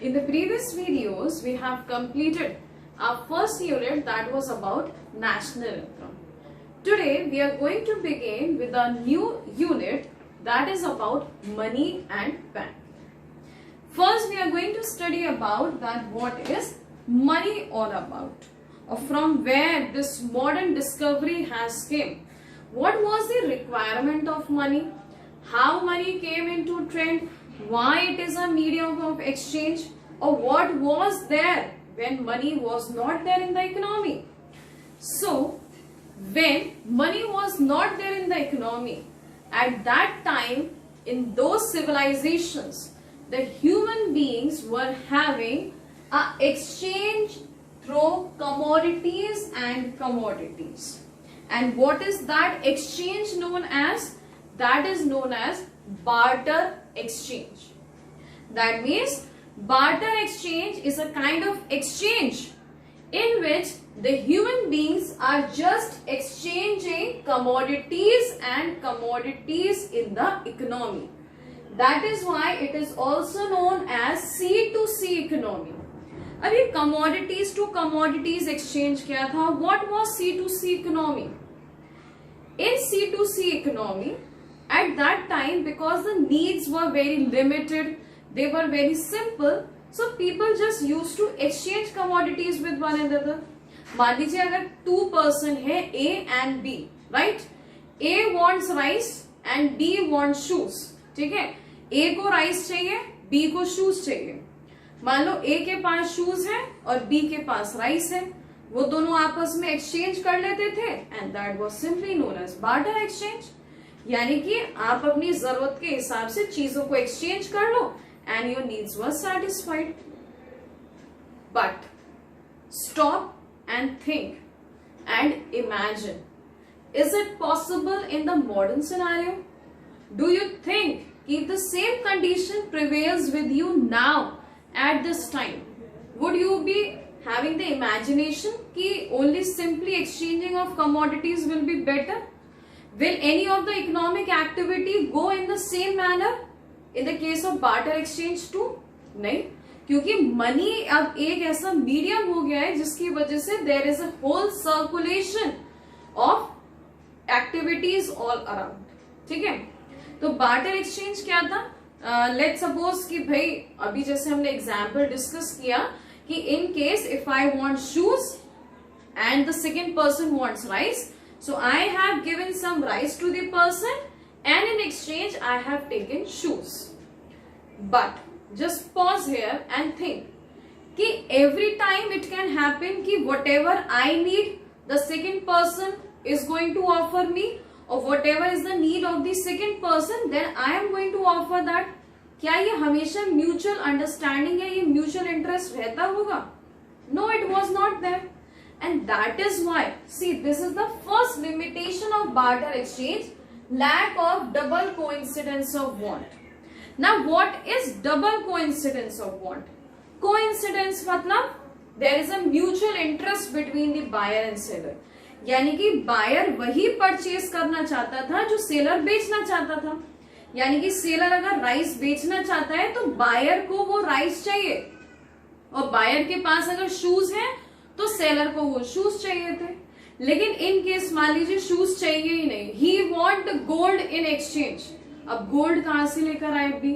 In the previous videos, we have completed our first unit that was about national income. Today, we are going to begin with a new unit that is about money and bank. First, we are going to study about that what is money all about, or from where this modern discovery has came. What was the requirement of money? How money came into trend? Why it is a medium of exchange? Or what was there when money was not there in the economy? So, when money was not there in the economy, at that time, in those civilizations, the human beings were having an exchange through commodities and commodities. And what is that exchange known as? That is known as barter exchange. That means barter exchange is a kind of exchange in which the human beings are just exchanging commodities and commodities in the economy. That is why it is also known as C2C economy. अभी commodities to commodities exchange क्या था? What was C2C economy? In C2C economy, at that time, because the needs were very limited, they were very simple, so people just used to exchange commodities with one another. मान लीजिए अगर two person है A and B, right? A wants rice and B wants shoes. ठीक है? A को rice चाहिए, B को shoes चाहिए. मान लो A के पास shoes है और B के पास rice है. वो दोनों आपस में exchange कर लेते थे and that was simply known as barter exchange. यानी कि आप अपनी जरूरत के हिसाब से चीजों को exchange कर लो and your needs were satisfied. But stop and think and imagine. Is it possible in the modern scenario? Do you think if the same condition prevails with you now at this time, would you be having the imagination कि only simply exchanging of commodities will be better? Will any of the economic activity go in the same manner in the case of barter exchange too? नहीं, क्योंकि money अब एक ऐसा medium हो गया है जिसकी वजह से there is a whole circulation of activities all around. ठीक है, तो बार्टर एक्सचेंज क्या था? लेट्स सपोज कि भाई अभी जैसे हमने एग्जांपल डिस्कस किया कि in case if I want shoes and the second person wants rice, so I have given some rice to the person and in exchange I have taken shoes. But just pause here and think कि every time it can happen कि whatever I need the second person is going to offer me, or whatever is the need of the second person then I am going to offer that. क्या ये हमेशा mutual understanding है, ये mutual interest रहता होगा? No, it was not there. And that is why, see, this is the first limitation of barter exchange. Lack of double coincidence of want. Now, what is double coincidence of want? Coincidence मतलब there is a mutual interest between the buyer and seller. यानी कि buyer वही purchase करना चाहता था जो seller बेचना चाहता था. यानी कि seller अगर राइस बेचना चाहता है तो buyer को वो राइस चाहिए, और buyer के पास अगर शूज है तो seller को वो शूज चाहिए थे. लेकिन इन केस मान लीजिए शूज चाहिए ही नहीं, ही वॉन्ट गोल्ड इन एक्सचेंज. अब गोल्ड कहां से लेकर आए भी,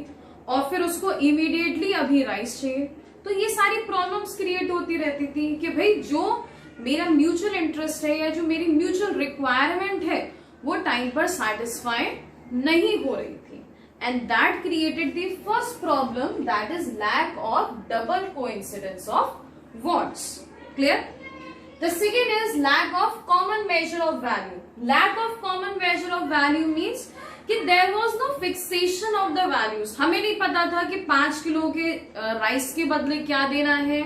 और फिर उसको इमीडिएटली अभी राइस चाहिए. तो ये सारी प्रॉब्लम्स क्रिएट होती रहती थी कि भाई जो मेरा म्यूचुअल इंटरेस्ट है या जो मेरी म्यूचुअल रिक्वायरमेंट है वो टाइम पर सेटिस्फाई नहीं हो रही थी. And that created the first problem, that is lack of double coincidence of wants. Clear? The second is lack of common measure of value. Lack of common measure of value means कि there was no fixation of the values. हमें नहीं पता था कि 5 kilo के rice के बदले क्या देना है.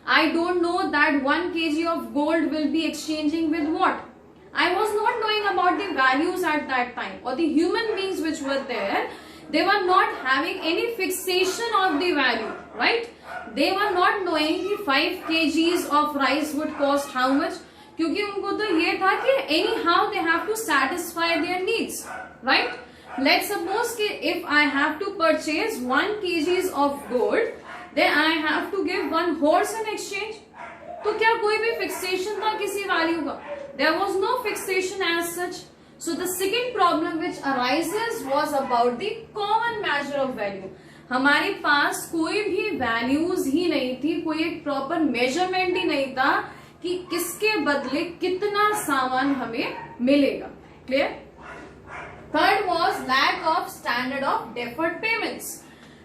I don't know that 1 kg of gold will be exchanging with what. I was not knowing about the values at that time, or the human beings which were there, they were not having any fixation of the value, right? They were not knowing कि 5 kgs of rice would cost how much, क्योंकि उनको तो ये था कि anyhow they have to satisfy their needs, right? Let's suppose कि if I have to purchase 1 kgs of gold then I have to give one horse in exchange. तो क्या कोई भी फिक्सेशन था किसी वैल्यू का? There was no fixation as such. So the second problem which arises was about the common measure of value. हमारे पास कोई भी वैल्यूज ही नहीं थी, कोई एक प्रॉपर मेजरमेंट ही नहीं था कि किसके बदले कितना सामान हमें मिलेगा. Clear? Third was lack of standard of deferred payments.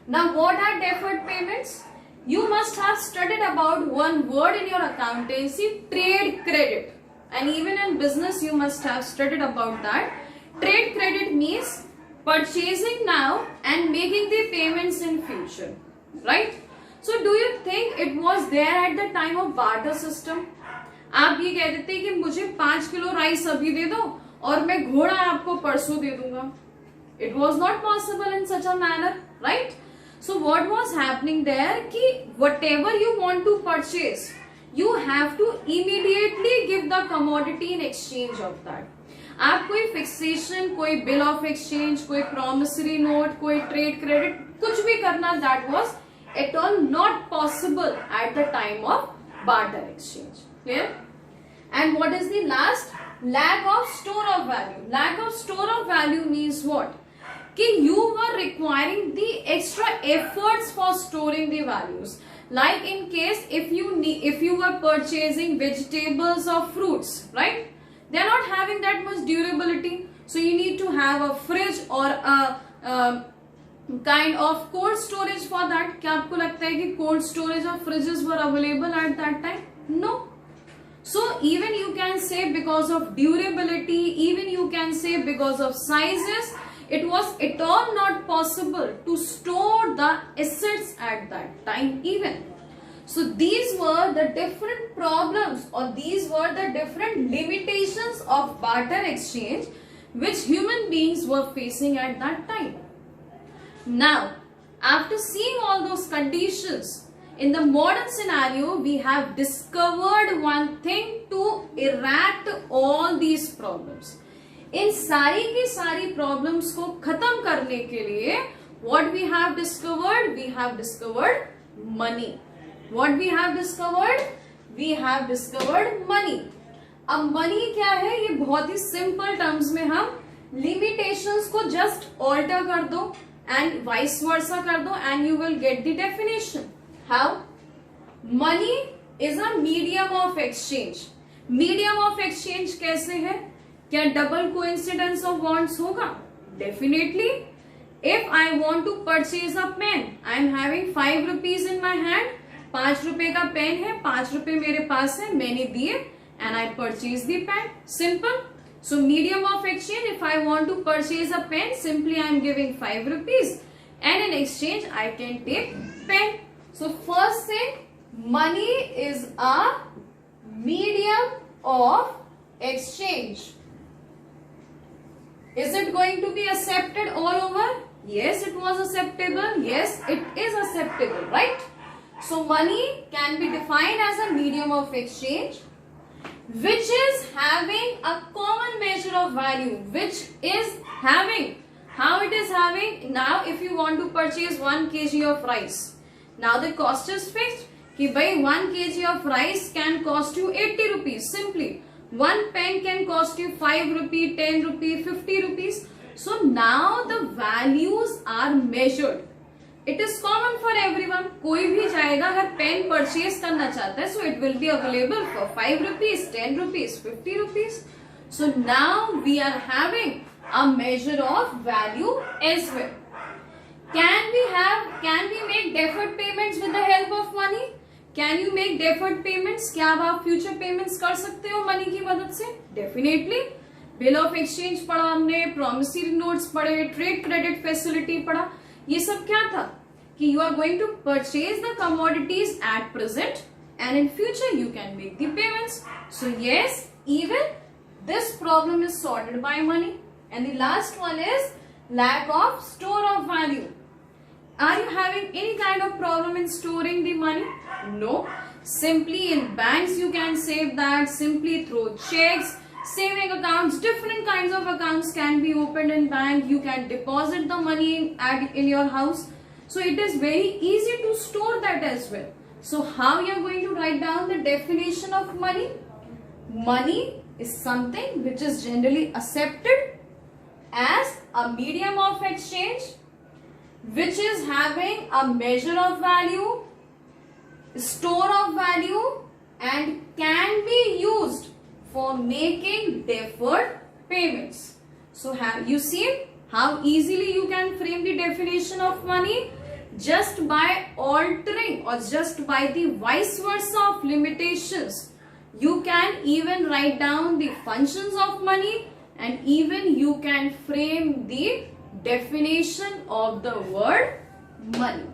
Now what are deferred payments? You must have studied about one word in your accountancy, trade credit. And even in business you must have studied about that. Trade credit means purchasing now and making the payments in future. Right? So do you think it was there at the time of barter system? आप ये कह देते कि मुझे 5 kilo rice अभी दे दो और मैं घोड़ा आपको परसों दे दूंगा. It was not possible in such a manner, right? So what was happening there कि whatever you want to purchase, you have to immediately give the commodity in exchange of that. आप कोई फिक्सेशन, कोई bill of exchange, कोई promissory note, कोई trade credit कुछ भी करना, that was at all not possible at the time of barter exchange. Clear? And what is the last? Lack of store of value. Lack of store of value means what? कि you were requiring the extra efforts for storing the values. Like in case if you were purchasing vegetables or fruits, right? They are not having that much durability, so you need to have a fridge or a kind of cold storage for that. क्या आपको लगता है कि cold storage or fridges were available at that time? No. So even you can say because of durability, even you can say because of sizes, it was at all not possible to store the assets at that time even. So these were the different problems, or these were the different limitations of barter exchange which human beings were facing at that time. Now, after seeing all those conditions, in the modern scenario, we have discovered one thing to eradicate all these problems. इन सारी की सारी problems को खत्म करने के लिए what we have discovered? We have discovered money. What we have discovered? We have discovered money. अब money क्या है? ये बहुत ही simple terms में हम limitations को just alter कर दो and vice versa कर दो and you will get the definition. How? Money is a medium of exchange. Medium of exchange कैसे है? क्या double coincidence of wants होगा? Definitely. If I want to purchase a pen, I am having 5 rupees in my hand. 5 रुपए का pen है, 5 रुपए मेरे पास है, मैंने दिए and I purchase the pen. Simple. So medium of exchange, if I want to purchase a pen, simply I am giving 5 rupees and in exchange I can take pen. So first thing, money is a medium of exchange. Is it going to be accepted all over? Yes, it was acceptable. Yes, it is acceptable, right? So money can be defined as a medium of exchange which is having a common measure of value, which is having, how it is having, now if you want to purchase 1 kg of rice, now the cost is fixed कि भाई 1 kg of rice can cost you 80 rupees simply. 1 pen can cost you 5 rupees, 10 rupees, 50 rupees. So now the values are measured. It is common for everyone. कोई भी जाएगा अगर pen purchase करना चाहता है, so it will be available for 5 rupees, 10 rupees, 50 rupees. So now we are having a measure of value as well. Can we make deferred payments with the help of money? Can you make deferred payments? क्या आप future payments कर सकते हो money की मदद से? Definitely. Bill of exchange पढ़ा हमने, promissory notes पढ़े, trade credit facility पढ़ा. ये सब क्या था? कि you are going to purchase the commodities at present and in future you can make the payments. So yes, even this problem is sorted by money. And the last one is lack of store of value. Are you having any kind of problem in storing the money? No. Simply in banks you can save that, simply through checks, saving accounts, different kinds of accounts can be opened in bank. You can deposit the money in your house. So it is very easy to store that as well. So how you are going to write down the definition of money? Money is something which is generally accepted as a medium of exchange, which is having a measure of value, store of value, and can be used for making deferred payments. So have you seen how easily you can frame the definition of money? Just by altering or just by the vice versa of limitations, you can even write down the functions of money, and even you can frame the definition of the word money.